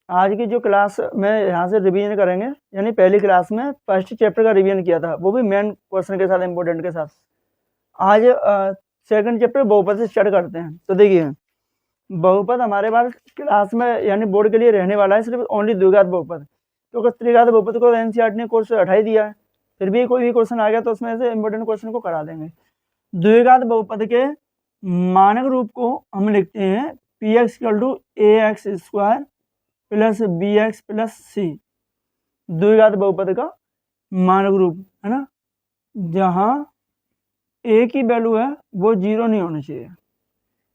आज की जो क्लास में यहाँ से रिवीजन करेंगे, यानी पहली क्लास में फर्स्ट चैप्टर का रिवीजन किया था, वो भी मेन क्वेश्चन के साथ, इम्पोर्टेंट के साथ। आज सेकंड चैप्टर बहुपद से स्टार्ट करते हैं। तो देखिए, बहुपद हमारे पास क्लास में यानी बोर्ड के लिए रहने वाला है सिर्फ ओनली द्विघात बहुपद, क्योंकि त्रिघात बहुपद को एनसीईआरटी ने कोर्स हटा ही दिया है। फिर भी कोई भी क्वेश्चन आ गया तो उसमें से इम्पोर्टेंट क्वेश्चन को करा देंगे। द्विघात बहुपद के मानक रूप को हम लिखते हैं P X equal to A X square plus B X plus C. द्विघात बहुपद का मानक रूप है ना, जहाँ ए की वैल्यू है वो 0 नहीं होनी चाहिए।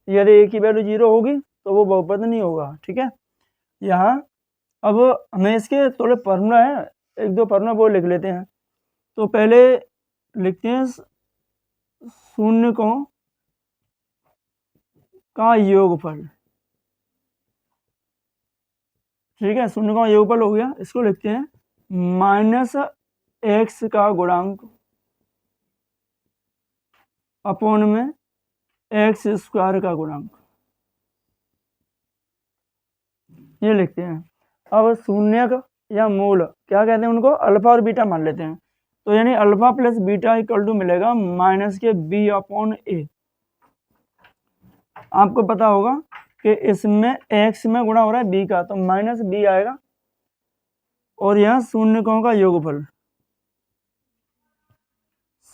यदि ए की वैल्यू 0 होगी तो वो बहुपद नहीं होगा। ठीक है, यहाँ अब हमें इसके थोड़े फार्मूला है, एक दो फार्मूला वो लिख लेते हैं। तो पहले लिखते हैं शून्य का योगफल। ठीक है, शून्य का योगफल हो गया, इसको लिखते हैं माइनस एक्स का गुणांक अपॉन में एक्स स्क्वायर का गुणांक, ये लिखते हैं। अब शून्यक या मूल क्या कहते हैं उनको, अल्फा और बीटा मान लेते हैं। तो यानी alpha plus beta equal to मिलेगा माइनस के बी अपॉन ए। आपको पता होगा कि इसमें एक्स में गुणा हो रहा है बी का, तो माइनस बी आएगा। और यहाँ शून्यकों का योगफल,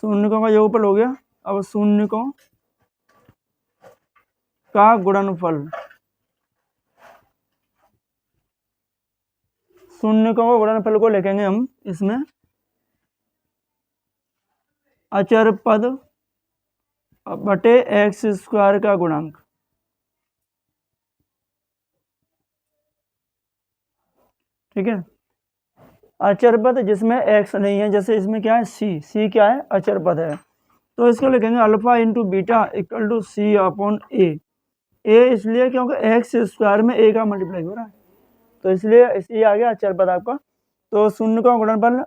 शून्यकों का योगफल हो गया। अब शून्यकों का गुणनफल, शून्यकों का गुणनफल को लिखेंगे हम इसमें अचर पद बटे एक्स स्क्वायर का गुणांक। ठीक है, अचर पद जिसमें एक्स नहीं है, जैसे इसमें क्या है सी क्या है, अचर पद है। तो इसको लिखेंगे alpha into beta equal to C upon A इसलिए क्योंकि एक्स स्क्वायर में ए का मल्टीप्लाई हो रहा है, तो इसलिए आ गया अचर पद आपका। तो शून्य का गुणनफल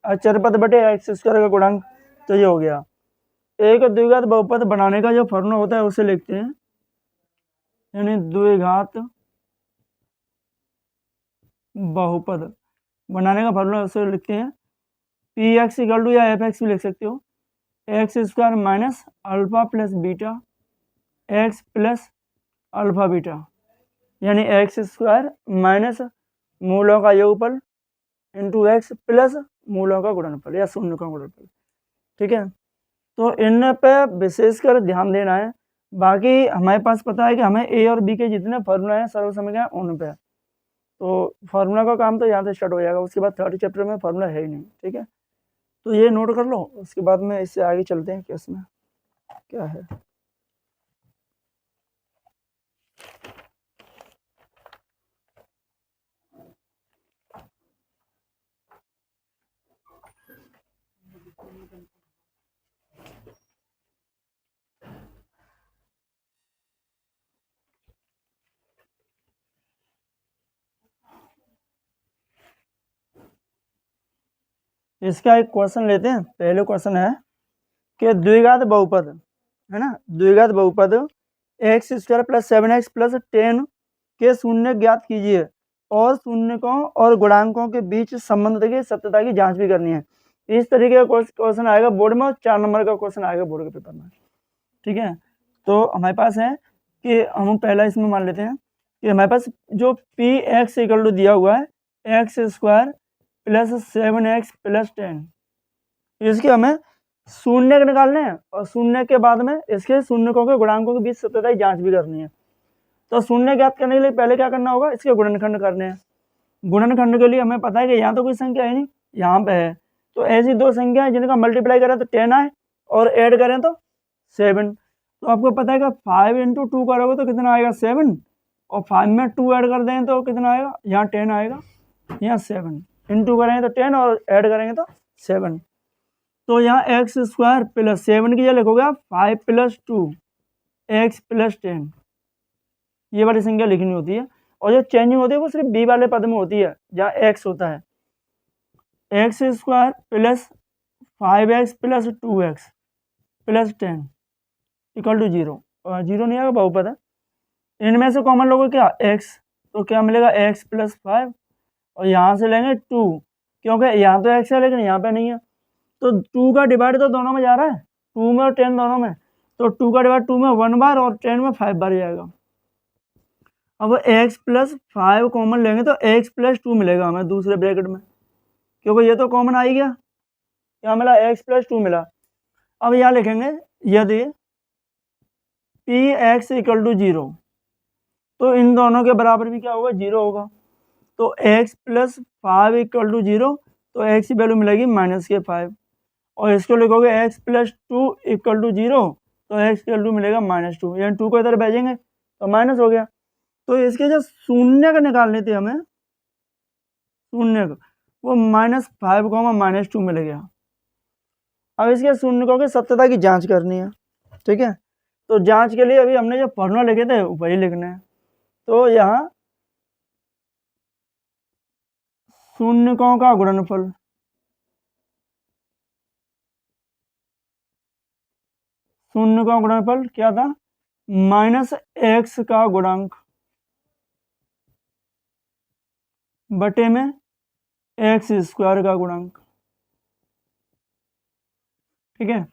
अचर पद बटे एक्स स्क्वायर का गुणांक, तो ये हो गया। एक द्विघात बहुपद बनाने का जो फॉर्मूला होता है उसे लिखते हैं, यानी द्विघात बहुपद बनाने का फॉर्मूला उसे लिखते हैं पी एक्स इक्वल टू, या एफ एक्स भी लिख सकते हो, x square minus alpha plus beta x plus alpha beta, यानी एक्स स्क्वायर माइनस मूलों का योगफल इंटू एक्स प्लस मूलों का गुणनफल या शून्य का गुणनफल। ठीक है, तो इन पे विशेषकर ध्यान देना है। बाकी हमारे पास पता है कि हमें ए और बी के जितने फार्मूला हैं सर्वसमीकरण उन पे, तो फार्मूला का काम तो यहाँ से स्टार्ट हो जाएगा। उसके बाद थर्ड चैप्टर में फार्मूला है ही नहीं। ठीक है, तो ये नोट कर लो, उसके बाद में इससे आगे चलते हैं कि इसमें क्या है। इसका एक क्वेश्चन लेते हैं। पहले क्वेश्चन है कि द्विघात बहुपद है ना, द्विघात बहुपद x square plus 7x plus 10 के शून्य ज्ञात कीजिए और शून्यकों और गुणांकों के बीच संबंध की सत्यता की जांच भी करनी है। इस तरीके का क्वेश्चन आएगा बोर्ड में, 4 नंबर का क्वेश्चन आएगा बोर्ड के पेपर में। ठीक है, तो हमारे पास है कि हम पहला इसमें मान लेते हैं कि हमारे पास जो पी एक्स इक्वल टू दिया हुआ है x square plus 7x plus 10, इसके हमें शून्य निकालने हैं और शून्य के बाद में इसके शून्यकों के गुणांकों के बीच सत्यता की जांच भी करनी है। तो शून्य ज्ञात करने के लिए पहले क्या करना होगा, इसके गुणनखंड करने हैं। गुणनखंड के लिए हमें पता है कि यहाँ तो कोई संख्या है नहीं, यहाँ पे है, तो ऐसी दो संख्या है जिनका मल्टीप्लाई करें तो 10 आए और ऐड करें तो 7। तो आपको पता है कि 5 इंटू 2 करोगे तो कितना आएगा 7, और 5 में 2 ऐड कर दें तो कितना आएगा, यहाँ 10 आएगा, यहाँ 7 इंटू करेंगे तो 10 और ऐड करेंगे तो 7। तो यहाँ एक्स स्क्वायर प्लस 7 की जगह लिखोगे आप 5 प्लस 2 एक्स प्लस 10, ये वाली संख्या लिखनी होती है। और जो चेंजिंग होती है वो सिर्फ बी वाले पद में होती है जहाँ एक्स होता है। X square plus 5x plus 2x plus 10 equal to 0, 0 नहीं आएगा, बहुपद है। इनमें से कॉमन लोगे क्या, x, तो क्या मिलेगा x प्लस 5, और यहाँ से लेंगे 2, क्योंकि यहाँ तो x है लेकिन यहाँ पे नहीं है, तो 2 का डिवाइड तो दोनों में जा रहा है, 2 में और 10 दोनों में, तो 2 का डिवाइड 2 में 1 बार और 10 में 5 बार जाएगा। अब x प्लस 5 कॉमन लेंगे तो x प्लस 2 मिलेगा हमें दूसरे ब्रैकेट में, क्योंकि ये तो कॉमन आ ही गया, क्या मिला x प्लस 2 मिला। अब यहाँ लिखेंगे यदि पी एक्स इक्वल टू 0, तो इन दोनों के बराबर भी क्या होगा 0 होगा, तो x प्लस 5 इक्वल टू 0, तो x की वैल्यू मिलेगी -5, और इसको लिखोगे x प्लस 2 इक्वल टू 0, तो x की वैल्यू मिलेगा -2, यानी 2 को इधर भेजेंगे तो माइनस हो गया। तो इसके जो शून्य का निकालने थे हमें, शून्य का, वो -5 को -2 मिल गया। अब इसके शून्य को सत्यता की जांच करनी है, ठीक है, तो जांच के लिए अभी हमने जो फॉर्मूला लिखे थे वही लिखना है। तो यहाँ शून्यकों का गुणनफल, शून्य का गुणनफल क्या था, -x का गुणांक बटे में x स्क्वायर का गुणांक, ठीक है।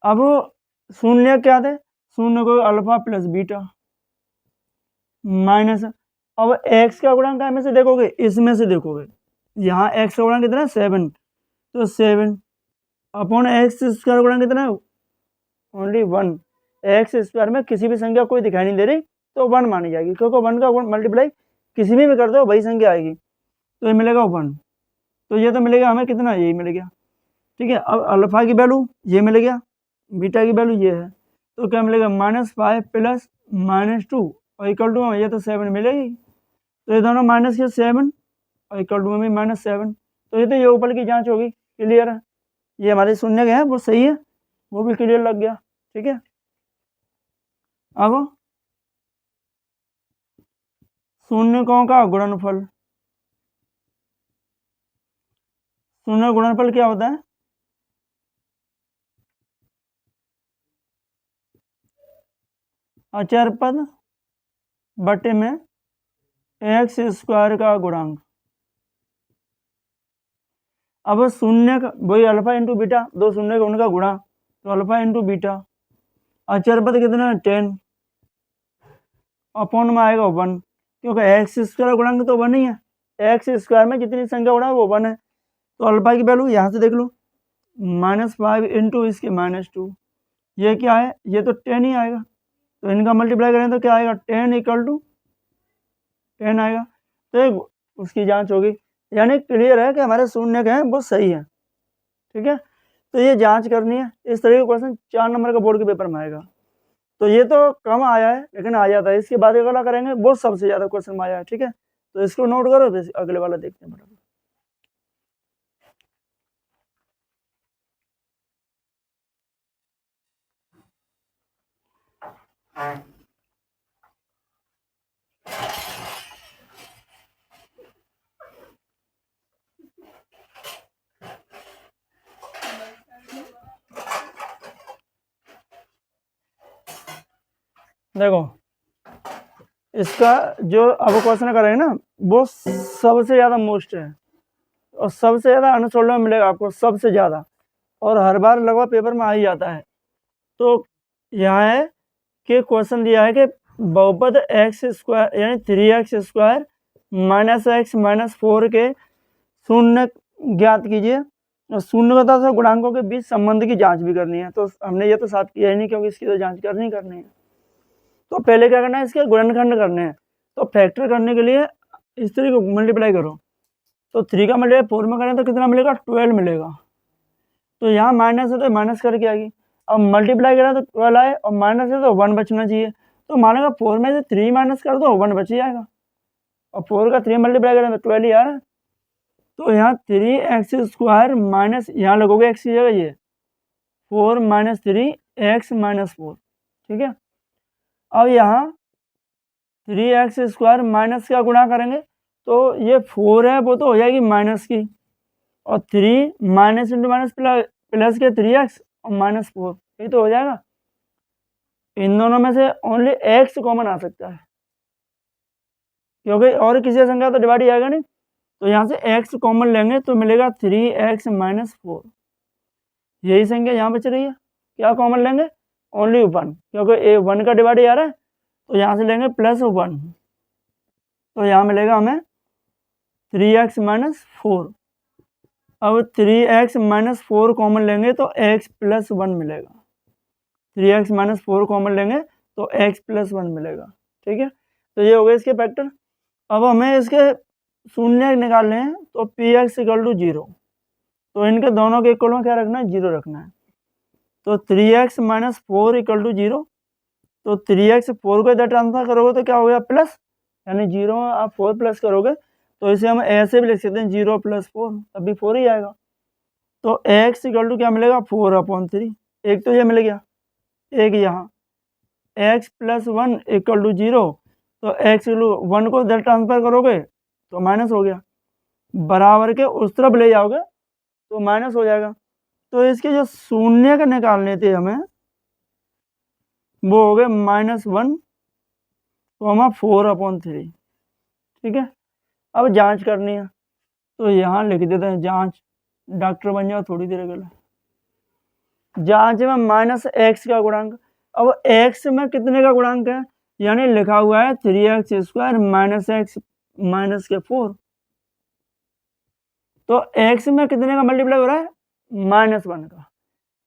अब शून्य क्या थे, शून्य को अल्फा प्लस बीटा माइनस, अब x का गुणांक में से देखोगे, इसमें से देखोगे, यहाँ x का गुणांक कितना है 7, तो 7 अपॉन एक्स स्क्वायर गुणांक कितना है ओनली 1, एक्स स्क्वायर में किसी भी संख्या कोई दिखाई नहीं दे रही तो 1 मानी जाएगी, क्योंकि 1 का मल्टीप्लाई किसी में भी कर दो वही संख्या आएगी, तो ये मिलेगा 1, तो ये तो मिलेगा हमें कितना, यही मिल गया, ठीक है। अब अल्फा की वैल्यू ये मिल गया, बीटा की वैल्यू ये है, तो क्या मिलेगा -5 प्लस -2 और इक्वल टू में ये तो 7 मिलेगी, तो ये दोनों माइनस के 7 और इक्वल टू में भी -7, तो ये तो ये ऊपर की जांच होगी, क्लियर है, ये हमारे शून्य के हैं वो सही है, वो भी क्लियर लग गया, ठीक है। अब शून्यकों का गुणनफल, शून्य गुणनफल क्या होता है, अचर पद बटे में एक्स स्क्वायर का गुणांक। अब शून्य का वही अल्फा इंटू बीटा, दो शून्य का उनका गुणा, तो अल्फा इंटू बीटा, अचर पद कितना है 10, अपॉन में आएगा 1, क्योंकि एक्स स्क्वायर गुणांक तो 1 ही है, एक्स स्क्वायर में जितनी संख्या गुणा वो 1 है, तो अल्फा की वैल्यू यहाँ से देख लो -5 इंटू इसके -2, ये क्या है, ये तो 10 ही आएगा, तो इनका मल्टीप्लाई करें तो क्या आएगा 10 इक्वल टू 10 आएगा, तो उसकी जांच होगी, यानी क्लियर है कि हमारे शून्य के हैं वो सही है, ठीक है। तो ये जांच करनी है, इस तरह का क्वेश्चन 4 नंबर का बोर्ड के पेपर में आएगा, तो ये तो कम आया है लेकिन आ जाता है, इसके बाद अगला करेंगे वो सबसे ज़्यादा क्वेश्चन में आया है, ठीक है, तो इसको नोट करो, फिर अगले वाला देखते हैं बराबर। देखो इसका जो अब क्वेश्चन करेंगे ना वो सबसे ज़्यादा मोस्ट है, और सबसे ज़्यादा अनसोल्व में मिलेगा आपको सबसे ज़्यादा, और हर बार लगभग पेपर में आ ही जाता है। तो यहाँ है कि क्वेश्चन दिया है कि बहुपद एक्स स्क्वायर यानी 3x स्क्वायर -x -4 के शून्य ज्ञात कीजिए, और शून्यता से गुणांकों के बीच संबंध की जांच भी करनी है, तो हमने ये तो साफ किया ही नहीं क्योंकि इसकी तो जांच करनी है। तो पहले क्या करना है, इसके गुणनखंड करने हैं, तो फैक्टर करने के लिए इस तरीके को मल्टीप्लाई करो, तो 3 का मल्टीप्लाई 4 में करें तो कितना मिलेगा 12 मिलेगा, तो यहाँ माइनस है तो माइनस करके आएगी, अब मल्टीप्लाई करें तो 12 आए और माइनस है तो 1 बचना चाहिए, तो मानेगा 4 में से 3 माइनस कर दो 1 बच जाएगा, और 4 का 3 मल्टीप्लाई करें तो 12 ही आ रहा है, तो यहाँ 3x स्क्वायर माइनस, यहाँ लगोगे x की जगह ये 4 - 3x - 4, ठीक है। अब यहाँ 3x स्क्वायर माइनस का गुणा करेंगे तो ये 4 है वो तो हो जाएगी माइनस की, और 3 माइनस इंटू माइनस प्लस के 3x और -4, ये तो हो जाएगा। इन दोनों में से ओनली x कॉमन आ सकता है, क्योंकि और किसी संख्या तो डिवाइड आएगा नहीं, तो यहाँ से x कॉमन लेंगे तो मिलेगा 3x माइनस 4। यही संख्या यहाँ बच रही है, क्या कॉमन लेंगे? ओनली 1, क्योंकि ए 1 का डिवाइड आ रहा है, तो यहाँ से लेंगे +1, तो यहाँ मिलेगा हमें 3x माइनस 4। अब 3x माइनस 4 कॉमन लेंगे तो x प्लस 1 मिलेगा। 3x माइनस 4 कॉमन लेंगे तो x प्लस 1 मिलेगा। ठीक है, तो ये हो गए इसके फैक्टर। अब हमें इसके शून्य निकालने हैं, तो px इक्वल टू 0, तो इनके दोनों के इक्वल में क्या रखना है? 0 रखना है। तो 3x माइनस 4 इक्वल टू 0, तो 3x 4 को इधर ट्रांसफर करोगे तो क्या हो गया? प्लस, यानी 0 आप 4 प्लस करोगे तो इसे हम ऐसे भी लिख सकते हैं 0 + 4, तब भी 4 ही आएगा। तो x इक्वल टू क्या मिलेगा? 4/3। एक तो ये मिल गया, एक यहाँ x प्लस 1 इक्वल टू 0, तो x 1 को इधर ट्रांसफर करोगे तो माइनस हो गया, बराबर के उस तरफ ले जाओगे तो माइनस हो जाएगा। तो इसके जो शून्य के निकालने थे हमें, वो हो गए -1, तो 4/3। ठीक है, अब जांच करनी है, तो यहाँ लिख देते हैं जांच, डॉक्टर बन जाओ थोड़ी देर के लिए। जांच में -x का गुणांक, अब x में कितने का गुणांक है? यानी लिखा हुआ है 3x² - x माइनस के 4, तो x में कितने का मल्टीप्लाई हो रहा है? -1 का,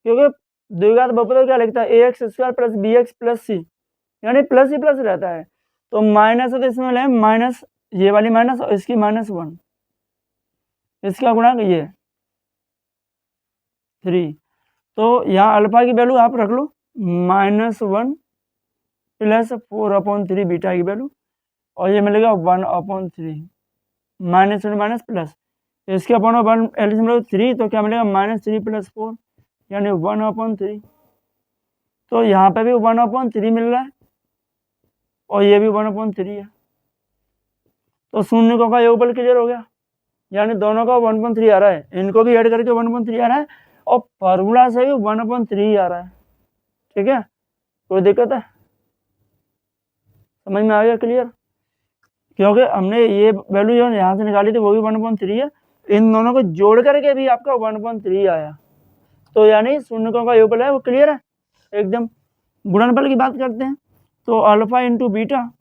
क्योंकि द्विघात बहुपद क्या लिखता है? ax² + bx + c, यानी प्लस ही प्लस रहता है, तो माइनस है तो इसमें ले माइनस, ये वाली माइनस और इसकी -1, इसका गुणांक ये 3। तो यहाँ अल्फा की वैल्यू आप रख लो -1 + 4/3 बीटा की वैल्यू, और ये मिलेगा 1/3, माइनस माइनस प्लस, इसके अपॉन 1 एलसीएम 3, तो क्या मिलेगा? -3 + 4, यानी 1/3। तो यहाँ पे भी 1/3 मिल रहा है और ये भी 1/3 है, तो शून्य का योगफल क्लियर हो गया, यानी दोनों का 1/3 आ रहा है, इनको भी ऐड करके 1/3 आ रहा है और फार्मूला से भी 1/3 आ रहा है। ठीक है, कोई दिक्कत है? समझ में आ गया? क्लियर? क्योंकि हमने ये वैल्यू जो यहाँ से निकाली थी वो भी 1/3 है, इन दोनों को जोड़ करके भी आपका 1/3 आया, तो यानी शून्यकों का योगफल है वो क्लियर है एकदम। गुणनफल की बात करते हैं, तो अल्फा इंटू बीटा,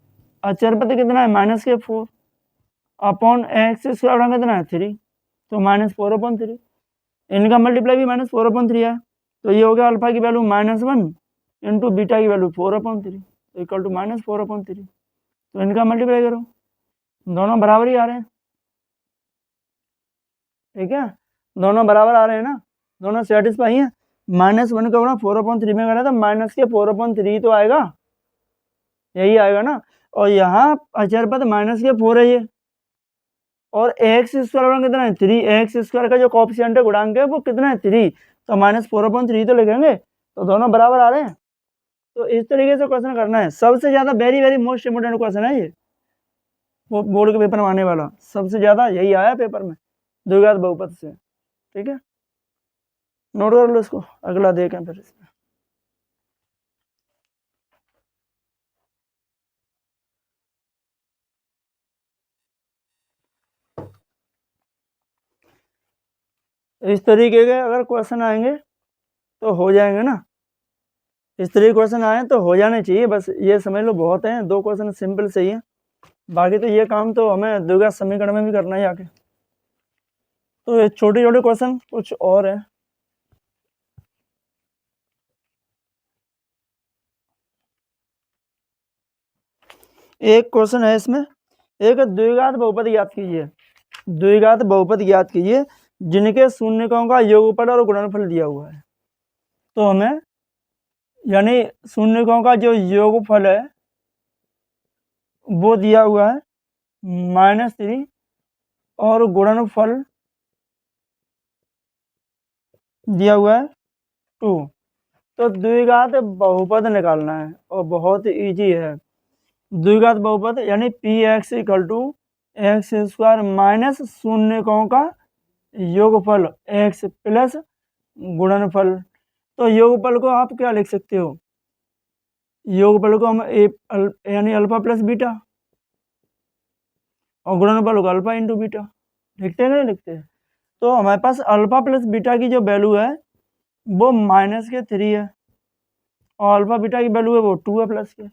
अचरपति कितना है? -4 अपॉन x² कितना है? 3, तो -4/3, इनका मल्टीप्लाई भी -4/3 है, तो ये हो गया अल्फा की वैल्यू -1 इंटू बीटा की वैल्यू 4/3, तो इक्वल टू -4/3। तो इनका मल्टीप्लाई करो, दोनों बराबर ही आ रहे हैं। ठीक है, दोनों बराबर आ रहे हैं ना, दोनों सेटिस्फाई हैं। -1 का गुणा 4/3 में करा था, -4/3 तो आएगा, यही आएगा ना, और यहाँ अचरपद -4 है ये, और x² कितना है? 3, x² का जो कोएफिशिएंट है, गुणांक है, वो कितना है? 3, तो -4/3 तो लिखेंगे, तो दोनों बराबर आ रहे हैं। तो इस तरीके से क्वेश्चन करना है, सबसे ज्यादा very very most important question है ये, वो बोर्ड के पेपर में आने वाला, सबसे ज्यादा यही आया पेपर में द्विघात बहुपद से। ठीक है, नोट कर लो इसको, अगला देखें फिर इसमें। इस तरीके के अगर क्वेश्चन आएंगे तो हो जाएंगे ना, इस तरीके क्वेश्चन आए तो हो जाने चाहिए, बस ये समझ लो बहुत हैं, 2 क्वेश्चन सिंपल सही है, बाकी तो ये काम तो हमें द्विघात समीकरण में भी करना है आके। तो ये छोटे छोटे क्वेश्चन कुछ और है। एक क्वेश्चन है इसमें, एक द्विघात बहुपद ज्ञात कीजिए, द्विघात बहुपद ज्ञात कीजिए जिनके शून्यकों का योगफल और गुणनफल दिया हुआ है। तो हमें यानी शून्यकों का जो योगफल है वो दिया हुआ है -3 और गुणनफल दिया हुआ है 2। तो द्विघात बहुपद निकालना है और बहुत इजी है। द्विघात बहुपद यानी px = x² माइनस शून्यकों का योगफल x प्लस गुणनफल। तो योगफल को आप क्या लिख सकते हो? योगफल को हम यानी अल्फा प्लस बीटा, और गुणनफल होगा अल्फा इंटू बीटा। लिखते हैं नहीं लिखते हैं? तो हमारे पास अल्फा प्लस बीटा की जो वैल्यू है वो -3 है और अल्फा बीटा की वैल्यू है वो 2 है प्लस के।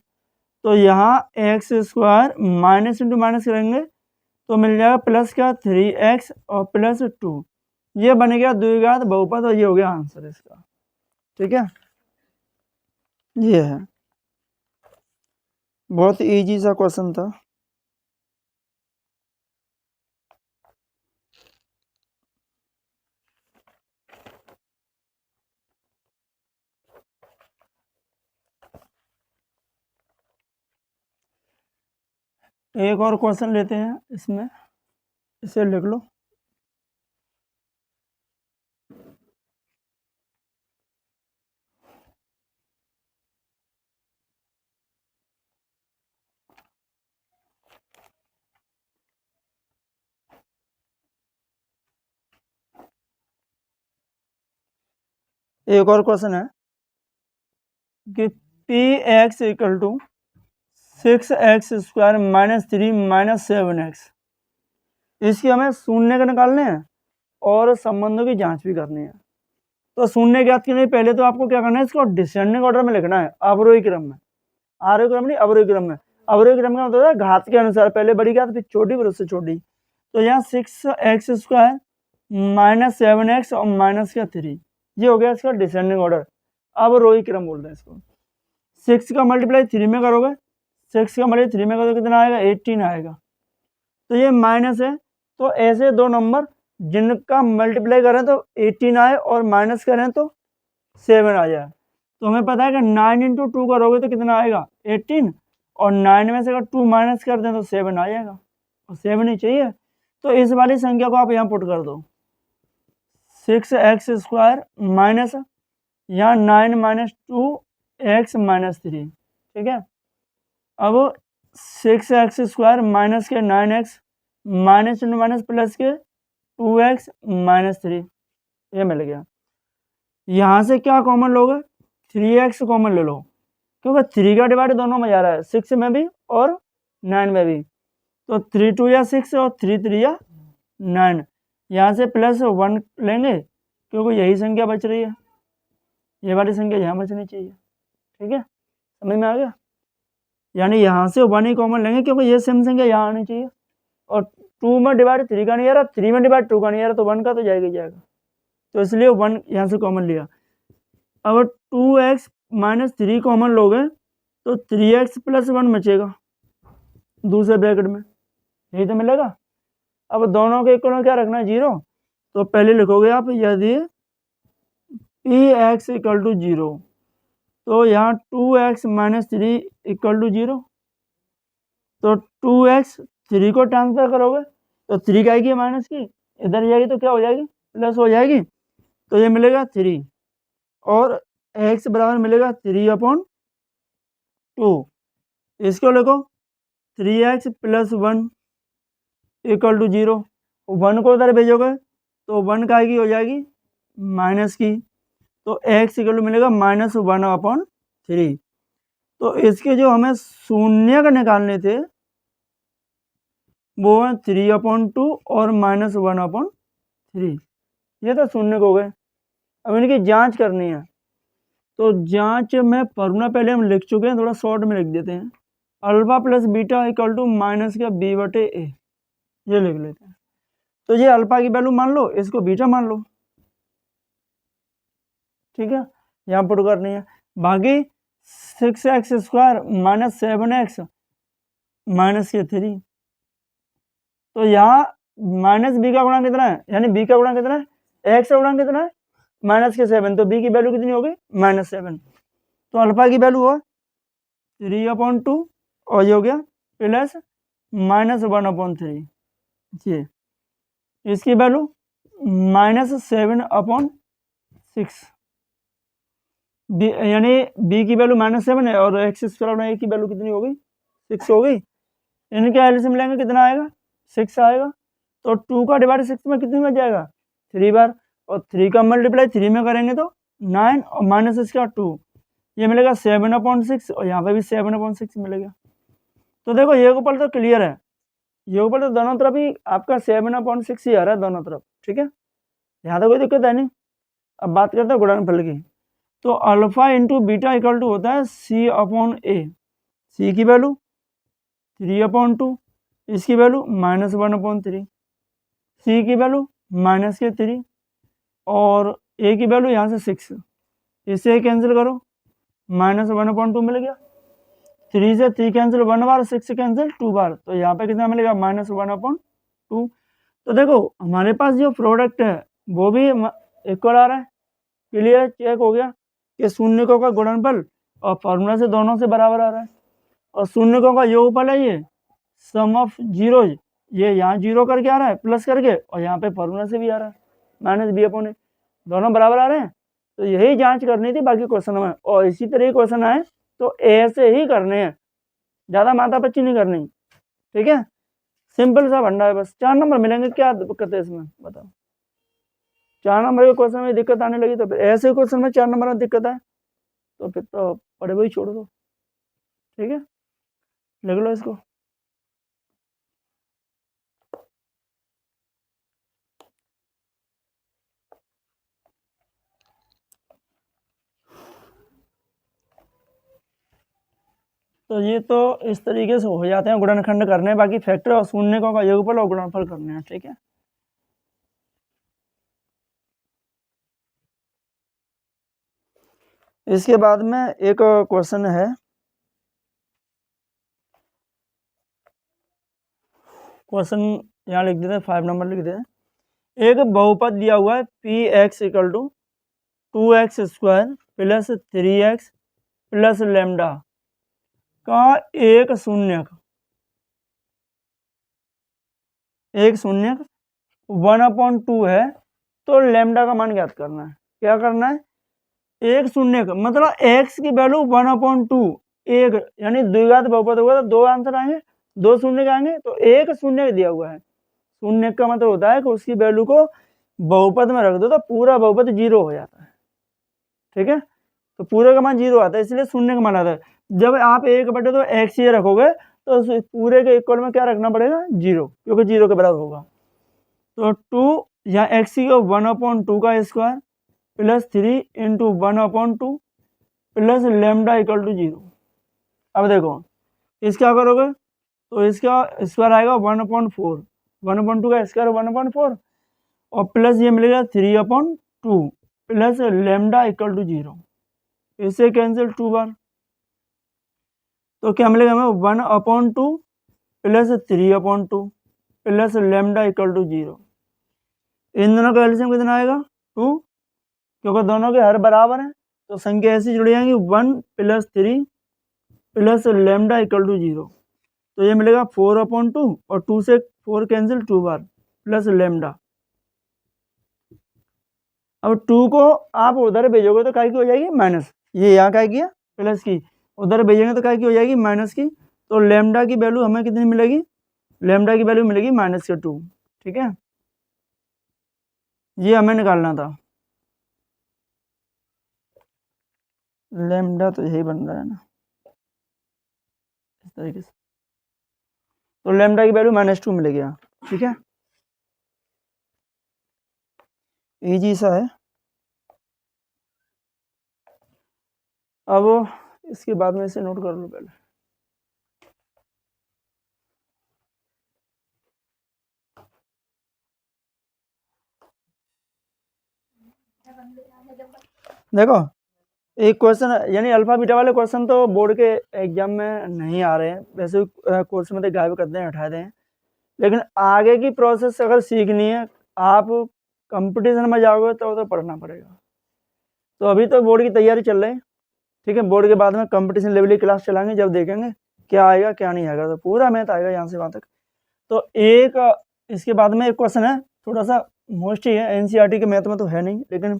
तो यहाँ x square minus into minus करेंगे तो मिल जाएगा प्लस का 3x और प्लस 2। ये बन गया द्विघात बहुपद और ये हो गया आंसर इसका। ठीक है, ये है, बहुत इजी सा क्वेश्चन था। एक और क्वेश्चन लेते हैं इसमें, इसे लिख लो। एक और क्वेश्चन है कि P X equal to 6x² -3 -7x, इसकी हमें शून्य का निकालने हैं और संबंधों की जांच भी करनी है। तो शून्य ज्ञात के लिए पहले तो आपको क्या करना है, इसको डिसेंडिंग ऑर्डर में लिखना है, अवरोही क्रम में। आरोही क्रम नहीं, अवरोही क्रम में। अवरोही क्रम का मतलब है घात के अनुसार, पहले बड़ी घात फिर छोटी फिर उससे छोटी। तो यहाँ 6x² -7x और -3, ये हो गया इसका डिसेंडिंग ऑर्डर, अवरोही क्रम बोलते हैं इसको। 6 का मल्टीप्लाई 3 में करोगे, 6 का मल्टीप्लाई 3 में करोगे तो कितना आएगा, 18 आएगा। तो ये माइनस है, तो ऐसे दो नंबर जिनका मल्टीप्लाई करें तो 18 आए और माइनस करें तो 7 आ जाए। तो हमें पता है कि 9 इंटू 2 करोगे तो कितना आएगा, 18, और 9 में से अगर 2 माइनस कर दें तो 7 आ जाएगा, और 7 ही चाहिए। तो इस वाली संख्या को आप यहाँ पुट कर दो, 6x² माइनस यहाँ 9 - 2x - 3। ठीक है, अब 6x² माइनस के 9x minus into minus plus के 2x - 3, ये मिल गया। यहाँ से क्या कॉमन लोगे, 3x कॉमन ले लो, क्योंकि 3 का डिवाइड दोनों में जा रहा है, 6 में भी और 9 में भी। तो 3 2 या 6 और 3 3 या 9, यहाँ से प्लस 1 लेंगे क्योंकि यही संख्या बच रही है, ये वाली संख्या यहाँ बचनी चाहिए। ठीक है, समझ में आ गया? यानी यहाँ से 1 ही कॉमन लेंगे क्योंकि ये सेम संख्या यहाँ आनी चाहिए, और 2 में डिवाइड 3 का नहीं आ रहा, 3 में डिवाइड 2 का नहीं आ रहा, तो 1 का तो जाएगा ही जाएगा, तो इसलिए 1 यहाँ से कॉमन लिया। अब 2x - 3 कॉमन लोगे तो 3x + 1 बचेगा दूसरे ब्रैकेट में, यही तो मिलेगा। अब दोनों के इक्वल में क्या रखना है, 0। तो पहले लिखोगे आप यदि px = 0, तो यहाँ 2x - 3 = 0। तो 2x 3 को ट्रांसफर करोगे तो 3 का आएगी माइनस की, इधर जाएगी तो क्या हो जाएगी, प्लस हो जाएगी, तो ये मिलेगा 3, और x बराबर मिलेगा 3/2। इसको लिखो 3x + 1 = 0, 1 को उधर भेजोगे तो 1 का आएगी हो जाएगी माइनस की, तो x = मिलेगा -1/3। तो इसके जो हमें शून्य का निकालने थे वो है 3/2 और -1/3, ये तो शून्य हो गए। अब इनकी जांच करनी है, तो जांच में फॉर्मूला पहले हम लिख चुके हैं, थोड़ा शॉर्ट में लिख देते हैं। अल्फा प्लस बीटा = -b/a, ये लिख लेते हैं। तो ये अल्फा की वैल्यू मान लो, इसको बीटा मान लो। ठीक है, यहाँ पुट करनी है। बाकी 6x² -7x -3, तो यहाँ -b का गुणा कितना है, यानी b का गुणा कितना है, x का गुणा कितना है, -7, तो b की वैल्यू कितनी होगी, -7। तो अल्फा की वैल्यू हो 3/2 और ये हो गया प्लस -1/3, ये इसकी वैल्यू -7/6, यानी b की वैल्यू -7 है और x² a की वैल्यू कितनी हो गई, 6 हो गई। इनके एलसीएम लेंगे कितना आएगा, 6 आएगा। तो 2 का डिवाइड 6 में कितनी में जाएगा, 3 बार, और 3 का मल्टीप्लाई 3 में करेंगे तो 9 और माइनस इसका 2, ये मिलेगा 7/6, और यहाँ पे भी 7/6 मिलेगा। तो देखो ये ऊपर तो क्लियर है, योगफल तो दोनों तरफ ही आपका 7/6 ही आ रहा है दोनों तरफ, ठीक है, यहाँ तो कोई दिक्कत है नहीं। अब बात करते हैं गुणनफल की। तो alpha into beta equal to होता है C/A। सी की वैल्यू 3/2, इसकी वैल्यू -1/3, सी की वैल्यू -3 और ए की वैल्यू यहाँ से 6, इसे कैंसिल करो, -1/2 मिल गया। 3 से 3 कैंसिल 1 बार, 6 कैंसिल 2 बार, तो यहाँ पे कितना मिलेगा -1/2। तो देखो हमारे पास जो प्रोडक्ट है वो भी इक्वल आ रहा है, क्लियर, चेक हो गया कि शून्यकों का गुणनफल और फॉर्मूला से दोनों से बराबर आ रहा है, और शून्यकों का योगफल है ये सम ऑफ जीरोज, ये यहाँ जीरो करके आ रहा है प्लस करके, और यहाँ पे फॉर्मूला से भी आ रहा है -b/a, दोनों बराबर आ रहे हैं। तो यही जांच करनी थी बाकी क्वेश्चन में, और इसी तरह क्वेश्चन आए तो ऐसे ही करने हैं, ज़्यादा माथापच्ची नहीं करनी, ठीक है, सिंपल सा फंडा है बस। 4 नंबर मिलेंगे, क्या दिक्कत है इसमें बताओ। 4 नंबर के क्वेश्चन में दिक्कत आने लगी तो फिर ऐसे क्वेश्चन में 4 नंबर में दिक्कत है तो फिर तो पढ़े हुए ही छोड़ दो, ठीक है, लिख लो इसको। तो ये तो इस तरीके से हो जाते हैं गुणनखंड करने, बाकी फैक्टर और शून्यकों का योगफल और गुणनफल करने हैं, ठीक है। इसके बाद में एक क्वेश्चन है, क्वेश्चन यहाँ लिख देते हैं, 5 नंबर लिख देते हैं। एक बहुपद दिया हुआ है px equal to 2x² plus 3x plus lambda का एक शून्यक 1/2 है, तो लैम्डा का मान ज्ञात करना है। क्या करना है, एक शून्यक मतलब x की वैल्यू 1/2, एक यानी द्विघात बहुपद होगा तो 2 आंसर आएंगे, 2 शून्य आएंगे, तो एक शून्य दिया हुआ है। शून्य का मतलब होता है कि उसकी वैल्यू को बहुपद में रख दो तो पूरा बहुपद 0 हो जाता है, ठीक है, तो पूरे का मान 0 आता है, इसलिए शून्य का मान आता है। जब आप 1/2 तो x ये रखोगे तो पूरे के इक्वल में क्या रखना पड़ेगा, 0, क्योंकि 0 के बराबर होगा। तो 2 या x को 1/2 का square plus 3 into 1/2 plus lambda equal to 0। अब देखो इसका करोगे तो इसका स्क्वायर आएगा 1/4, 1/2 का स्क्वायर 1/4 और प्लस ये मिलेगा 3/2 प्लस लैम्डा इक्वल टू 0, इससे कैंसिल 2 बार, तो क्या मिलेगा हमें 1/2 plus 3/2 plus lambda equal to 0। इन दोनों का एलसीएम कितना आएगा 2, क्योंकि दोनों के हर बराबर हैं तो संख्या ऐसी जुड़ जाएंगी 1 plus 3 plus lambda equal to 0, तो ये मिलेगा 4/2 और 2 से 4 कैंसिल 2 बार प्लस लैम्डा। अब 2 को आप उधर भेजोगे तो काय की हो जाएगी माइनस, ये यहाँ काय की है प्लस की, उधर भेजेंगे तो काय की हो जाएगी माइनस की, तो लैम्डा की वैल्यू हमें कितनी मिलेगी, लैम्डा की वैल्यू मिलेगी -2, ठीक है, ये हमें निकालना था। लैम्डा तो यही बन रहा है ना इस तरीके से, तो लैम्डा की वैल्यू -2 मिलेगी यहाँ, ठीक है, इजी सा है। अब इसके बाद में इसे नोट कर लो पहले। देखो एक क्वेश्चन यानी अल्फा बीटा वाले क्वेश्चन तो बोर्ड के एग्जाम में नहीं आ रहे हैं, वैसे कोर्स में तो गायब करते हैं, हटा दें, लेकिन आगे की प्रोसेस अगर सीखनी है, आप कंपटीशन में जाओगे तो पढ़ना पड़ेगा। तो अभी तो बोर्ड की तैयारी चल रही है, ठीक है, बोर्ड के बाद में कंपटीशन लेवल की क्लास चलाएंगे, जब देखेंगे क्या आएगा क्या नहीं आएगा, तो पूरा मैथ आएगा यहाँ से वहाँ तक। तो एक इसके बाद में एक क्वेश्चन है, थोड़ा सा मोस्ट ही है, एनसीईआरटी के मैथ में तो है नहीं, लेकिन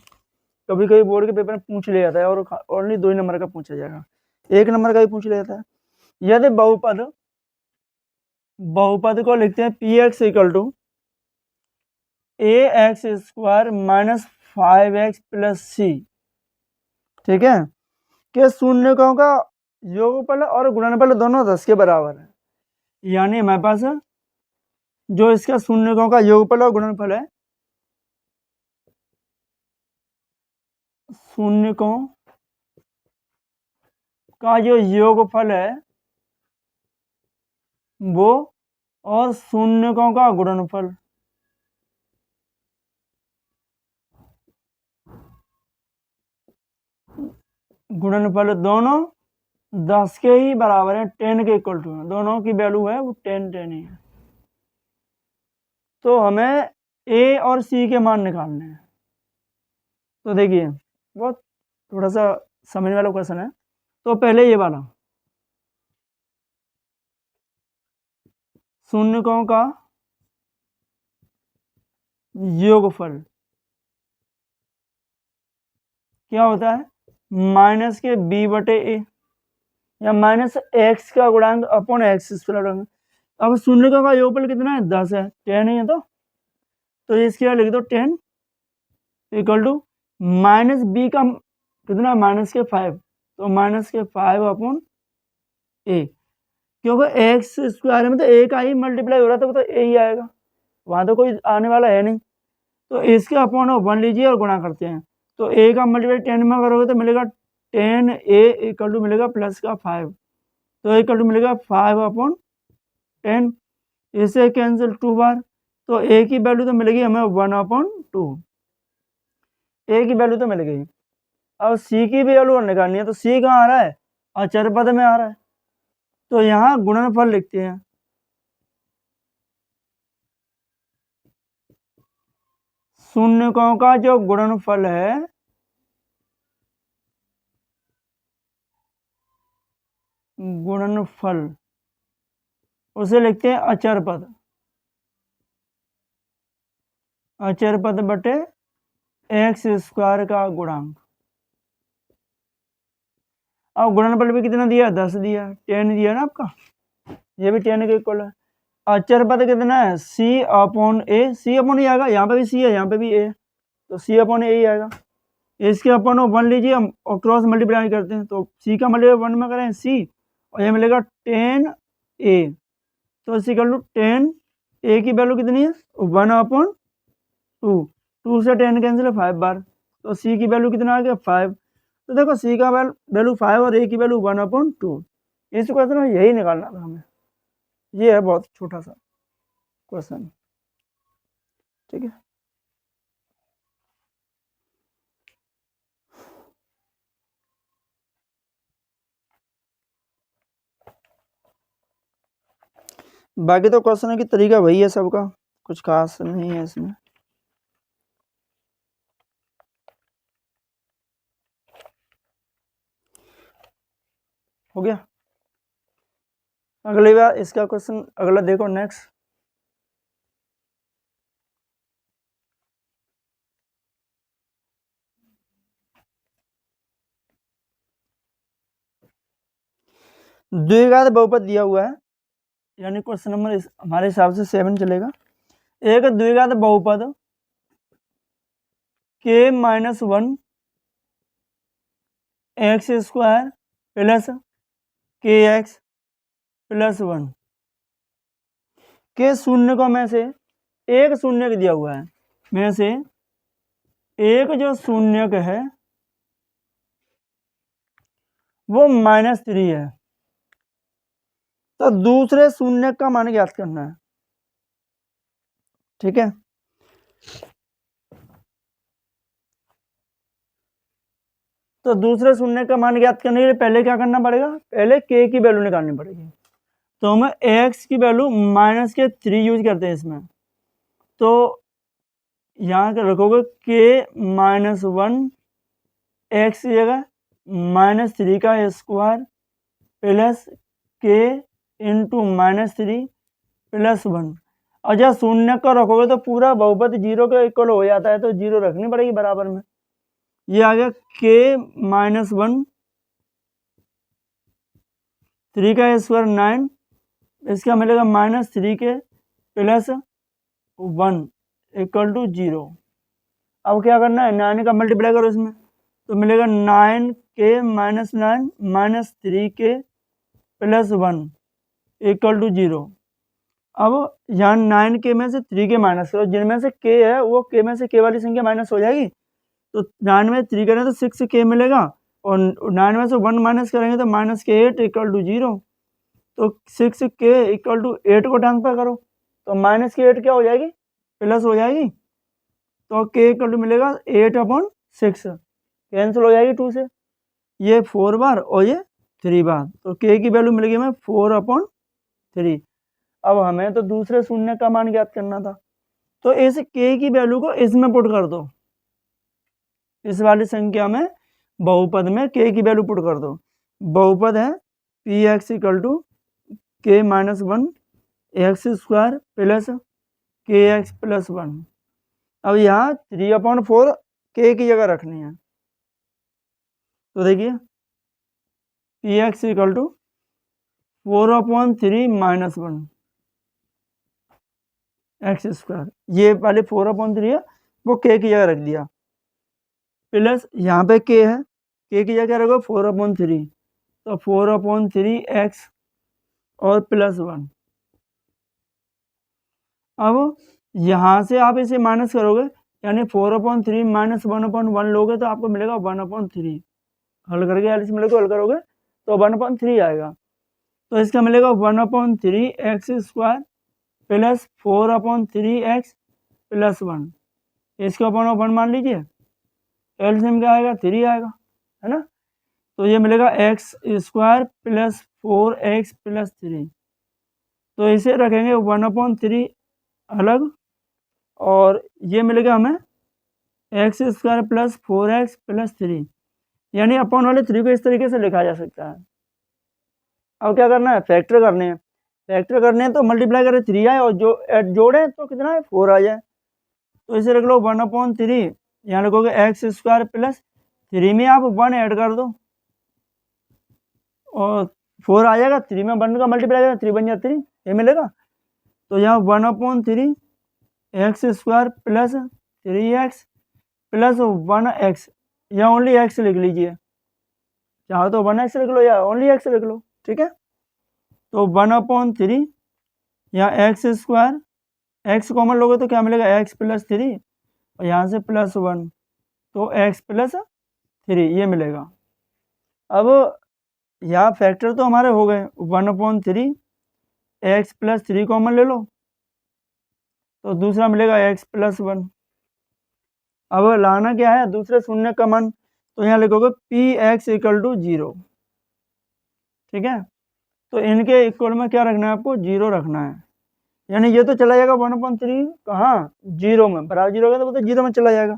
कभी कभी बोर्ड के पेपर में पूछ लिया जाता है, और ओनली 2 नंबर का पूछा जाएगा, 1 नंबर का भी पूछ लिया जाता है। यदि बहुपद को लिखते हैं px equal to ax² - 5x plus c, ठीक है, कि शून्यकों का योगफल और गुणनफल दोनों 10 के बराबर है, यानी हमारे पास जो इसका शून्यकों का योगफल और गुणनफल है, शून्यकों का जो योगफल है वो, और शून्यकों का गुणनफल, गुणनफल दोनों 10 के ही बराबर है, 10 के इक्वल टू है, दोनों की वैल्यू है वो 10 10 ही है। तो हमें ए और सी के मान निकालने हैं। तो देखिए बहुत थोड़ा सा समझने वाला क्वेश्चन है। तो पहले ये वाला शून्यकों का योगफल क्या होता है, माइनस के बी बटे ए, या माइनस एक्स का गुणांक अपॉन एक्स स्क्वायर। अब शून्यकों का योगफल कितना है, 10 है, 10 ही है। तो इसके लिए लिख दो 10 इक्वल टू माइनस बी का कितना, माइनस के 5, तो माइनस के 5 अपॉन ए, क्योंकि एक्स स्क्वायर में तो ए का ही मल्टीप्लाई हो रहा था, वो तो ए ही आएगा, वहाँ तो कोई आने वाला है नहीं। तो इसके अपॉन 1 लीजिए और गुणा करते हैं। तो ए का मल्टीप्लाई 10 में करोगे तो मिलेगा 10 ए इक्वल टू मिलेगा प्लस का 5, तो इक्वल टू मिलेगा 5 अपॉन 10। इसे कैंसिल 2 बार, तो ए की वैल्यू तो मिलेगी हमें 1 अपॉन 2, ए की वैल्यू तो मिल गई। अब सी की वैल्यू निकालनी है, तो सी कहाँ आ रहा है, अचर पद में आ रहा है। तो यहाँ गुणनफल लिखते हैं, शून्यकों का जो गुणनफल है गुणनफल उसे लिखते हैं अचर पद, अचर पद बटे एक्स स्क्वायर का गुणांक। अब गुणनफल भी कितना दिया, 10 दिया, 10 दिया ना आपका, ये भी 10 के इक्वल है। अचर पद कितना है, सी अपॉन ए, सी अपॉन ए आएगा, यहाँ पे भी सी है यहाँ पे भी ए, तो सी अपॉन ए ही आएगा। इसके अपन 1 लीजिए हम और क्रॉस मल्टीप्लाई करते हैं, तो सी का मल्टीप्लाई 1 में करें सी, और ये मिलेगा 10 ए, तो इसी कर लो 10 ए की वैल्यू कितनी है, 1 अपॉन 2, 2 से 10 कैंसिल है 5 बार, तो सी की वैल्यू कितना आ गया 5। तो देखो सी का वैल्यू 5 और ए की वैल्यू 1 अपॉन 2। इस क्वेश्चन में यही निकालना था हमें, ये है बहुत छोटा सा क्वेश्चन, ठीक है। बाकी तो क्वेश्चन की तरीका वही है सबका, कुछ खास नहीं है इसमें। हो गया, अगली बार इसका क्वेश्चन अगला देखो नेक्स्ट। द्विघात बहुपद दिया हुआ है, यानी क्वेश्चन नंबर हमारे हिसाब से 7 चलेगा। एक द्विघात बहुपद के minus 1 x square plus k x plus 1 के शून्यकों में से एक शून्यक दिया हुआ है, में से एक जो शून्यक है वो -3 है, तो दूसरे शून्यक का मान ज्ञात करना है, ठीक है। तो दूसरे शून्यक का मान ज्ञात करने के लिए पहले क्या करना पड़ेगा, पहले के की वैल्यू निकालनी पड़ेगी। तो हम एक्स की वैल्यू -3 यूज करते हैं इसमें, तो यहाँ के रखोगे के -1 एक्स की जगह -3 का स्क्वायर प्लस के इंटू -3 प्लस 1, और जब शून्य का रखोगे तो पूरा बहुपद 0 के इक्वल हो जाता है, तो 0 रखनी पड़ेगी बराबर में। ये आ गया के -1 3 का स्क्वायर 9, इसका मिलेगा -3 के प्लस 1 इक्वल टू 0। अब क्या करना है, 9 का मल्टीप्लाई करो इसमें, तो मिलेगा 9 के -9 -3 के प्लस 1 इक्वल टू 0। अब यहाँ 9k में से 3k माइनस करो, जिनमें से k है वो k में से k वाली संख्या माइनस हो जाएगी, तो 9 में 3 करें तो 6k मिलेगा, और 9 में से 1 माइनस करेंगे तो माइनस के 8 इक्वल टू 0। तो 6k इक्वल टू 8 को ट्रांसफर करो तो माइनस के 8 क्या हो जाएगी, प्लस हो जाएगी, तो k इक्वल टू मिलेगा 8/6, कैंसिल हो जाएगी 2 से, ये 4 बार और ये 3 बार, तो k की वैल्यू मिलेगी हमें 4/3। अब हमें तो दूसरे शून्य का मान ज्ञात करना था, तो इस k की वैल्यू को इसमें पुट कर दो, इस वाली संख्या में बहुपद में k की वैल्यू पुट कर दो। बहुपद है px equal to k minus 1 x square plus k x plus 1। अब यहाँ 3/4 k की जगह रखनी है, तो देखिए px equal to 4/3 minus 1 x square, ये वाले 4/3 है वो k की जगह रख दिया, प्लस यहाँ पे k है, k की जगह रखो 4/3, तो 4/3 एक्स और प्लस 1। अब यहाँ से आप इसे माइनस करोगे, यानी 4/3 माइनस 1/1 लोगे तो आपको मिलेगा 1/3, हल करके एलसीएम लेके हल करोगे तो 1/3 आएगा, तो इसका मिलेगा 1/3 x square plus 4/3 x plus 1, इसके अपन 1 मान लीजिए, एलसीएम क्या आएगा 3 आएगा, है ना, तो ये मिलेगा x square plus 4x plus 3, तो इसे रखेंगे 1/3 अलग, और ये मिलेगा हमें x square plus 4x plus 3, यानी अपॉन वाले 3 को इस तरीके से लिखा जा सकता है। अब क्या करना है, फैक्टर करने हैं, फैक्टर करने हैं तो मल्टीप्लाई करें 3 आए, और जो जोड़ें तो कितना है 4 आ जाए, तो इसे रख लो 1/3, यहाँ लिखोगे एक्स स्क्वायर प्लस 3 में आप 1 ऐड कर दो और 4 आ जाएगा, 3 में 1 का मल्टीप्लाई करें 3 बन जाए 3, ये मिलेगा, तो यहाँ 1/3 x square plus 3x plus 1x, या ओनली x लिख लीजिए, चाहो तो 1x लिख लो या ओनली x लिख लो, ठीक है, तो 1/3 यहाँ एक्स स्क्वायर, एक्स कॉमन लोगे तो क्या मिलेगा x प्लस 3, और यहाँ से प्लस 1, तो x प्लस 3 ये मिलेगा। अब यहाँ फैक्टर तो हमारे हो गए, 1/3 एक्स प्लस 3 कॉमन ले लो, तो दूसरा मिलेगा x प्लस 1। अब लाना क्या है, दूसरे शून्य का मान, तो यहाँ लिखोगे px इक्वल टू 0, ठीक है, तो इनके इक्वल में क्या रखना है आपको, 0 रखना है, यानी ये तो चला जाएगा 1/3 कहाँ, 0 में, बराबर 0 का तो 0 में चला जाएगा,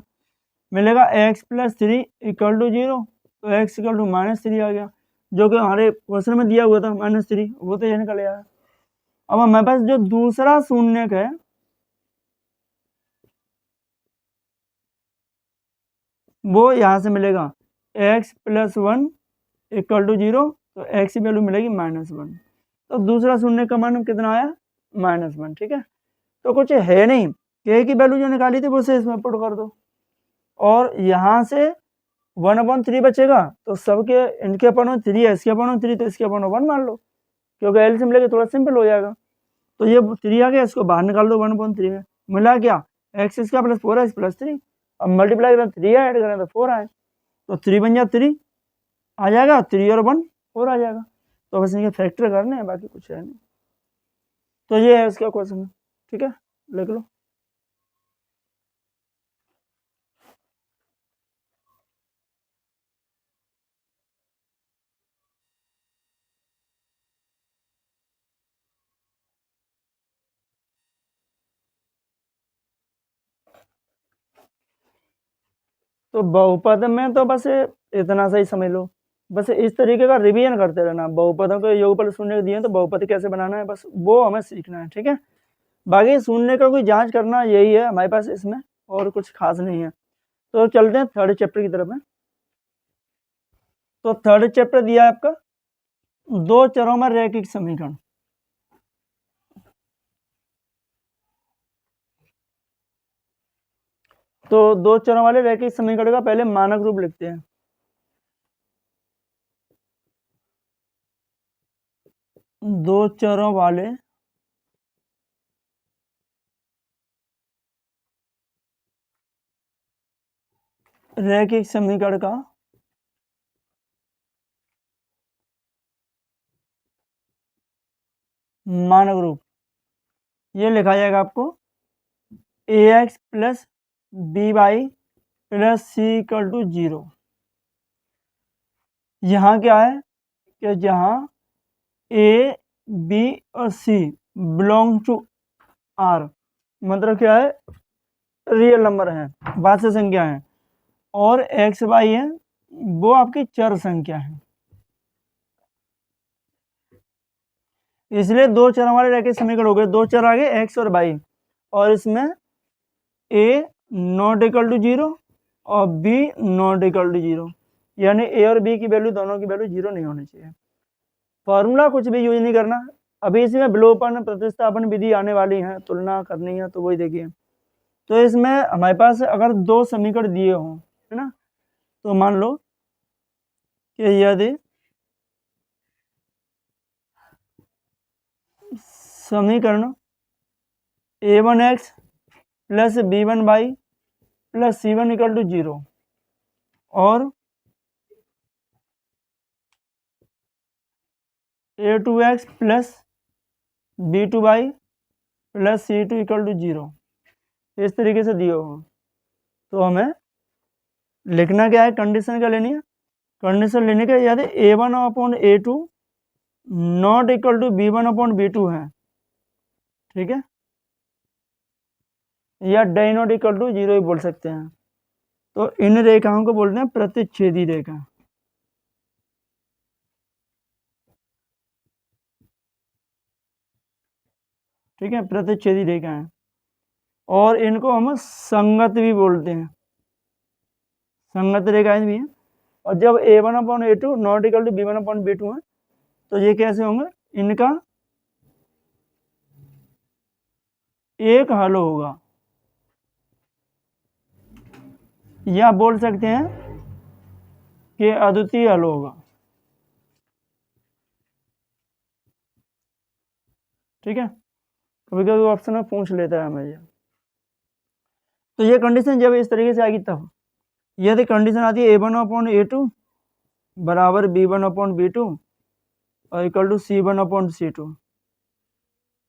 मिलेगा x प्लस 3 इक्वल टू 0, तो x इक्वल टू -3 आ गया, जो कि हमारे क्वेश्चन में दिया हुआ था -3, वो तो ये निकल आया। अब हमारे पास जो दूसरा शून्य है वो यहाँ से मिलेगा x प्लस 1 इक्वल टू 0, तो x की वैल्यू मिलेगी -1, तो दूसरा शून्य का मान कितना आया, -1, ठीक है, तो कुछ है नहीं, k की वैल्यू जो निकाली थी वो से इसमें पुट कर दो, और यहाँ से 1/3 बचेगा, तो सबके इनके अपन 3 है, इसके अपन 3, तो इसके अपन 1 मान लो, क्योंकि एलसीएम लेके थोड़ा सिंपल हो जाएगा, तो ये 3 आ गया, इसको बाहर निकाल दो 1/3 में, मिला क्या, एक्स इसका प्लस 4x प्लस 3, अब मल्टीप्लाई करें 3 ऐड करें तो 4 आए, तो 3 बन जाए 3 आ जाएगा, 3 और 1 4 आ जाएगा, तो बस इनके फैक्टर करने हैं, बाकी कुछ है नहीं, तो ये है इसका क्वेश्चन, ठीक है, लिख लो। तो बहुपद में तो बस इतना सा ही समझ लो, बस इस तरीके का रिवीजन करते रहना, बहुपदों के योगफल शून्य दिए तो बहुपद कैसे बनाना है, बस वो हमें सीखना है, ठीक है, बाकी शून्य का कोई जांच करना यही है हमारे पास, इसमें और कुछ खास नहीं है। तो चलते हैं थर्ड चैप्टर की तरफ में। तो थर्ड चैप्टर दिया है आपका दो चरों में रैखिक समीकरण। तो दो चरों वाले रैखिक समीकरण का पहले मानक रूप लिखते हैं। दो चरों वाले रैखिक समीकरण का मानक रूप ये लिखा जाएगा आपको ax plus b y plus c equal to 0। यहाँ क्या है कि जहाँ ए बी और सी बिलोंग टू आर, मतलब क्या है, रियल नंबर है, वास्तविक संख्या है, और एक्स वाई है वो आपकी चर संख्या है। इसलिए दो चर हमारे रैखिक समीकरण हो गए, दो चर आ गए एक्स और वाई, और इसमें ए नॉट इक्वल टू 0 और बी नॉट इक्वल टू 0, यानी ए और बी की वैल्यू, दोनों की वैल्यू 0 नहीं होनी चाहिए। फॉर्मूला कुछ भी यूज नहीं करना, अभी इसमें विलोपन प्रतिस्थापन विधि आने वाली है, तुलना करनी है, तो वही देखिए। तो इसमें हमारे पास अगर दो समीकरण दिए हों, है ना, तो मान लो कि यदि समीकरण a1x plus b1y plus c1 equal to 0 और a2x plus b2y plus c2 equal to 0 इस तरीके से दिए हो, तो हमें लिखना क्या है, कंडीशन क्या लेनी है, कंडीशन लेने का यदि a1 upon a2 not equal to b1 upon b2 है, ठीक है, या डाई नॉट इक्वल टू 0 ही बोल सकते हैं, तो इन रेखाओं को बोलते हैं प्रतिच्छेदी रेखा। ठीक है, प्रतिच्छेदी रेखा है, और इनको हम संगत भी बोलते हैं, संगत रेखाएं भी हैं। और जब a1 upon a2 not equal to b1 upon b2 है, तो ये कैसे होंगे, इनका एक हल होगा, या बोल सकते हैं कि अद्वितीय हल होगा। ठीक है, कभी कभी ऑप्शन में पूछ लेता है हमें ये। तो ये कंडीशन जब इस तरीके से आएगी तब, यदि कंडीशन आती है a1 अपॉन a2 बराबर b1 अपॉन b2 और equal to c1 upon c2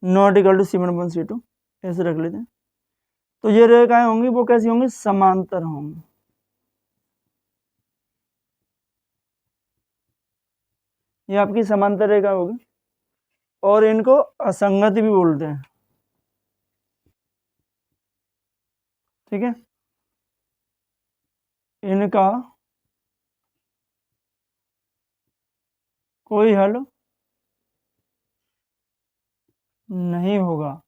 not equal to c1 upon c2, ऐसे रख लेते हैं, तो ये रेखाएं होंगी वो कैसी होंगी, समांतर होंगी। ये आपकी समांतर रेखा होगी, और इनको असंगत भी बोलते हैं। ठीक है, इनका कोई हल नहीं होगा,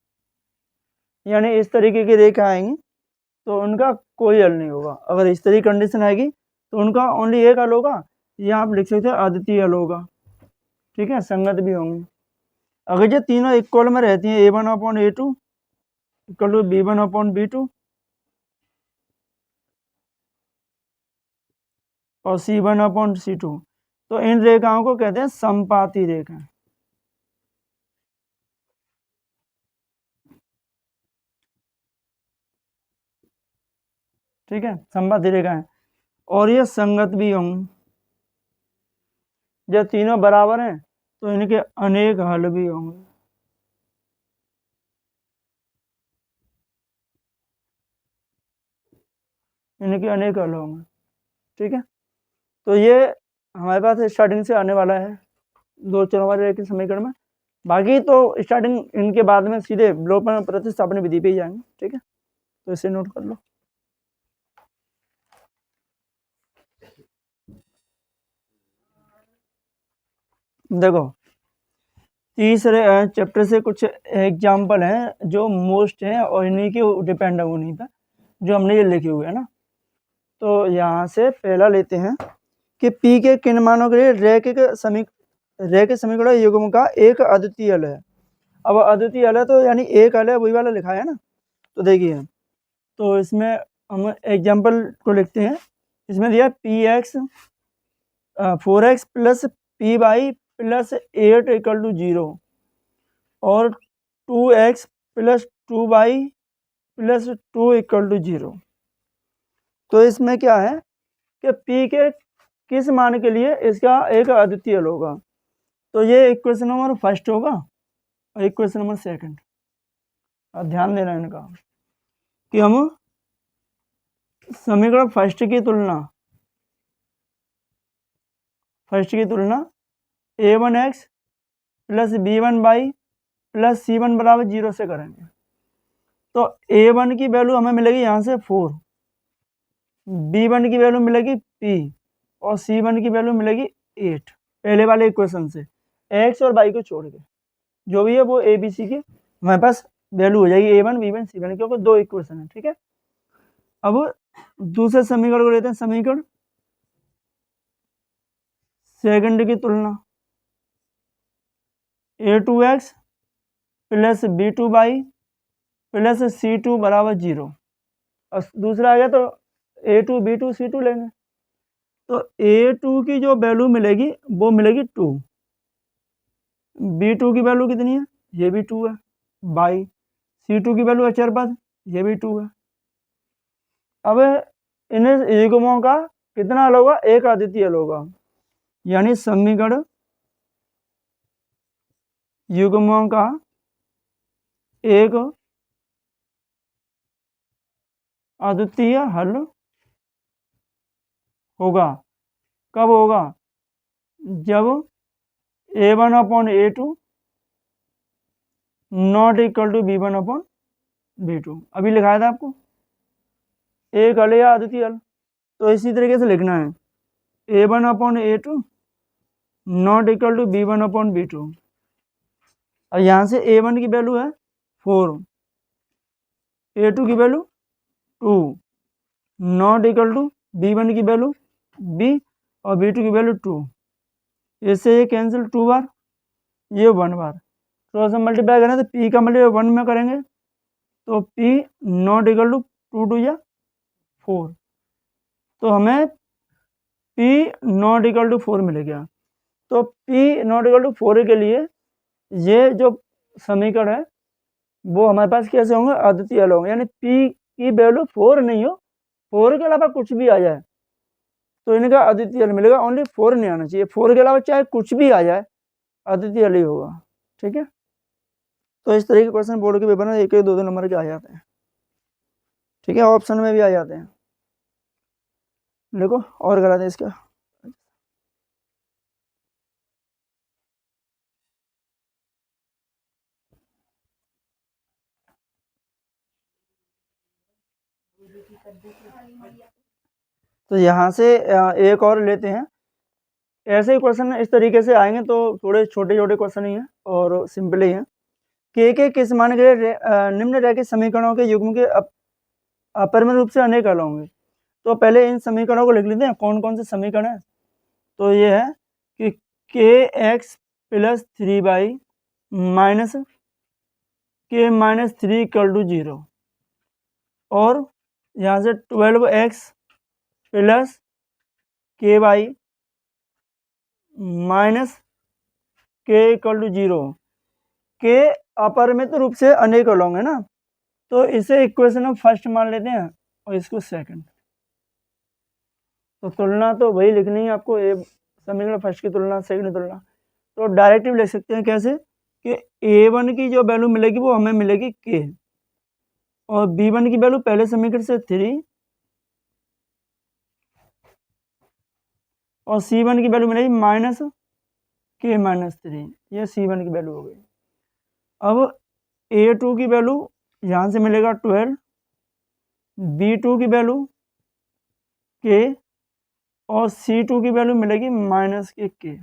यानी इस तरीके की रेखा आएंगी तो उनका कोई हल नहीं होगा। अगर इस तरीके कंडीशन आएगी तो उनका ओनली एक हल होगा, या आप लिख सकते हैं अद्वितीय हल होगा। ठीक है, संगत भी होंगे। अगर ये तीनों इक्वल में रहती हैं, a1 upon a2 equal to b1 upon b2 और c1 अपॉन c2, तो इन रेखाओं को कहते हैं समपाती रेखा। ठीक है, समपाती रेखा है, और ये संगत भी होंगे। जब तीनों बराबर हैं तो इनके अनेक हल भी होंगे। इनके अनेक हल होंगे। ठीक है, तो ये हमारे पास स्टार्टिंग से आने वाला है दो चरों वाले रेखीय समीकरण में। बाकी तो स्टार्टिंग इनके बाद में सीधे विलोपन प्रतिस्थापन विधि पे ही जाएंगे। ठीक है, तो इसे नोट कर लो। देखो, तीसरे चैप्टर से कुछ एग्जाम्पल हैं जो मोस्ट हैं और इन्हीं के डिपेंड है उन्हीं पर जो हमने ये लिखे हुए है ना। तो यहाँ से पहला लेते हैं कि P के किन मानों के लिए रैखिक समीकरण युग्म का एक अद्वितीय हल है। अब अद्वितीय हल है तो यानी एक हल है, वही वाला लिखा है ना। तो देखिए, तो इसमें हम एग्जाम्पल को लिखते हैं। इसमें दिया px 4x plus p y plus 8 equal to 0 और 2x plus 2y plus 2 equal to 0। तो इसमें क्या है कि पी के किस मान के लिए इसका एक अद्वितीय हल होगा। तो ये इक्वेशन नंबर फर्स्ट होगा और इक्वेशन नंबर सेकंड। अब ध्यान देना इनका कि हम समीकरण फर्स्ट की तुलना a1x plus b1y plus c1 बराबर 0 से करेंगे। तो a1 की वैल्यू हमें मिलेगी यहाँ से 4, b1 की वैल्यू मिलेगी p और c1 की वैल्यू मिलेगी 8 पहले वाले इक्वेशन से, x और y को छोड़ के जो भी है वो a b c की हमारे पास वैल्यू हो जाएगी a1 b1 c1, क्योंकि दो इक्वेशन है। ठीक है, अब दूसरे समीकरण को लेते हैं, समीकरण सेकंड की तुलना a2x plus b2y plus c2 बराबर 0, और दूसरा आ गया तो a2 b2 c2 लेंगे। तो a2 की जो वैल्यू मिलेगी वो मिलेगी 2, b2 की वैल्यू कितनी है, ये भी 2 है, बाई c2 की वैल्यू अचर पद ये भी 2 है। अब इन युग्मों का कितना हल होगा, एक अद्वितीय हल होगा, यानी समीकरण युग्मों का एक अद्वितीय हल होगा। कब होगा, जब a1 upon a2 not equal to b1 upon b2। अभी लिखाया था आपको एक हल या अद्वितीय हल, तो इसी तरीके से लिखना है a1 upon a2 not equal to b1 upon b2, और यहाँ से a1 की वैल्यू है 4, a2 की value 2, not equal to b1 की वैल्यू b और b2 की वैल्यू 2, इससे ये कैंसिल 2 बार, ये 1 बार, तो ऐसे मल्टीप्लाई करें तो p का मल्टीप्लाई 1 में करेंगे तो p नॉट इक्वल टू 2 2 या 4, तो हमें p नॉट इक्वल टू 4 मिलेगा। तो p नॉट इक्वल टू 4 के लिए ये जो समीकरण है वो हमारे पास कैसे होंगे, अद्वितीय हल होंगे, यानी p की वैल्यू 4 नहीं हो, 4 के अलावा कुछ भी आ जाए तो इनका अद्वितीय हल मिलेगा, ओनली 4 नहीं आना चाहिए, 4 के अलावा चाहे कुछ भी आ जाए अद्वितीय हल ही होगा। ठीक है, तो इस तरह के क्वेश्चन बोर्ड के पेपर में 1 1 2 2 नंबर के आ जाते हैं। ठीक है, ऑप्शन में भी आ जाते हैं। देखो और करा दें इसका, तो यहाँ से एक और लेते हैं। ऐसे ही क्वेश्चन इस तरीके से आएंगे तो थोड़े छोटे छोटे क्वेश्चन ही हैं और सिंपल ही हैं। के किस मान के लिए निम्न रैखिक समीकरणों के युग्म के अपरिमित रूप से अनेक हल होंगे। तो पहले इन समीकरणों को लिख लेते हैं, कौन कौन से समीकरण है। तो ये है कि kx plus 3y minus k minus 3 equal to 0, और यहाँ से 12x plus ky minus k equal to 0, के अपरिमित रूप से अनेक हल होंगे ना, तो इसे इक्वेशन हम फर्स्ट मान लेते हैं और इसको सेकंड। तो तुलना तो वही लिखनी है आपको, ए समीकरण फर्स्ट की तुलना सेकंड की तुलना। तो डायरेक्टली लिख सकते हैं कैसे कि a1 की जो वैल्यू मिलेगी वो हमें मिलेगी k, और b1 की वैल्यू पहले समीकरण से 3, और c1 की वैल्यू मिलेगी माइनस k माइनस 3, ये c1 की वैल्यू हो गई। अब a2 की वैल्यू यहाँ से मिलेगा 12, b2 की वैल्यू k, और c2 की वैल्यू मिलेगी माइनस के k।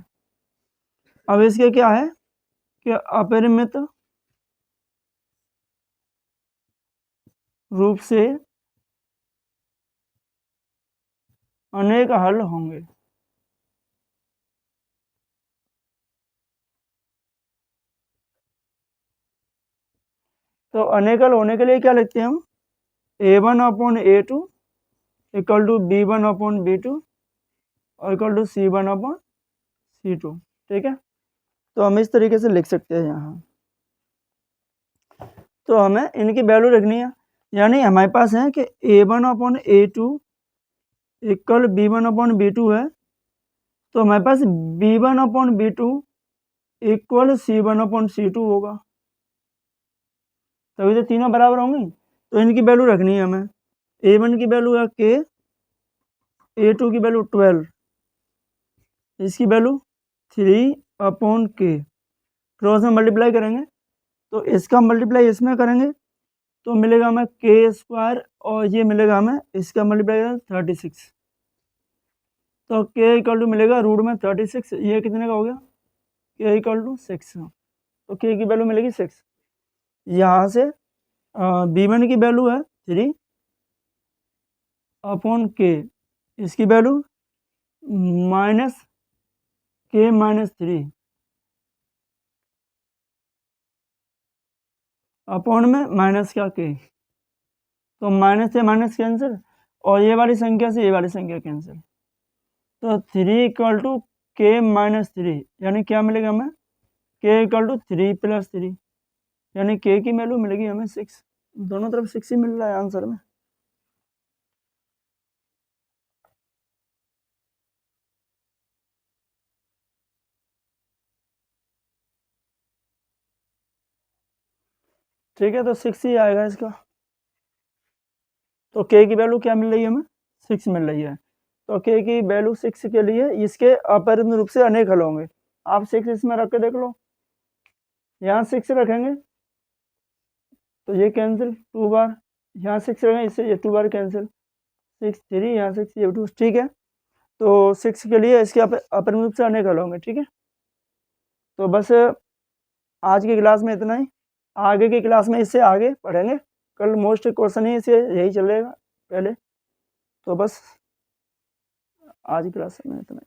अब इसके क्या है कि अपरिमित रूप से अनेक हल होंगे। तो अनेक हल होने के लिए क्या लिखते हैं हम, a1 upon a2 equal to b1 upon b2 और equal to c1 upon c2। ठीक है, तो हम इस तरीके से लिख सकते हैं यहाँ। तो हमें इनकी वैल्यू लिखनी है, यानी हमारे पास है कि a1 upon a2 equal B1/B2 है, तो हमारे पास B1/B2 इक्वल C1/C2 होगा, तभी तो तीनों बराबर होंगी। तो इनकी वैल्यू रखनी है हमें। A1 की वैल्यू है K, A2 की वैल्यू 12, इसकी वैल्यू 3/K। क्रॉस में मल्टीप्लाई करेंगे तो इसका मल्टीप्लाई इसमें करेंगे तो मिलेगा हमें K² और ये मिलेगा हमें इसका मल्टीप्लाई 36। तो K इक्वल टू मिलेगा रूट में 36, ये कितने का हो गया, K इक्वल टू 6। तो K की वैल्यू मिलेगी 6। यहाँ से B1 की वैल्यू है 3/K, इसकी वैल्यू -K-3 अपॉन में माइनस का K, तो माइनस से माइनस कैंसिल और ये वाली संख्या से ये वाली संख्या कैंसिल, तो 3 इक्वल टू K-3, यानी क्या मिलेगा हमें, K इक्वल टू 3+3, यानी K की वैल्यू मिलेगी हमें 6। दोनों तरफ 6 ही मिल रहा है आंसर में। ठीक है, तो 6 ही आएगा इसका। तो K की वैल्यू क्या मिल रही है हमें, 6 मिल रही है। तो K की वैल्यू 6 के लिए इसके अपरिमित रूप से अनेक हल होंगे। आप 6 इसमें रख के देख लो, यहाँ 6 रखेंगे तो ये कैंसिल 2 बार, यहाँ 6 रखेंगे इससे ये 2 बार कैंसिल, 6 3, यहाँ 6 ये 2। ठीक है, तो 6 के लिए इसके अपरिमित रूप से अनेक हल होंगे। ठीक है, तो बस आज की क्लास में इतना ही। आगे की क्लास में इससे आगे पढ़ेंगे, कल मोस्ट क्वेश्चन ही इसे यही चलेगा पहले। तो बस आज की क्लास में इतना ही।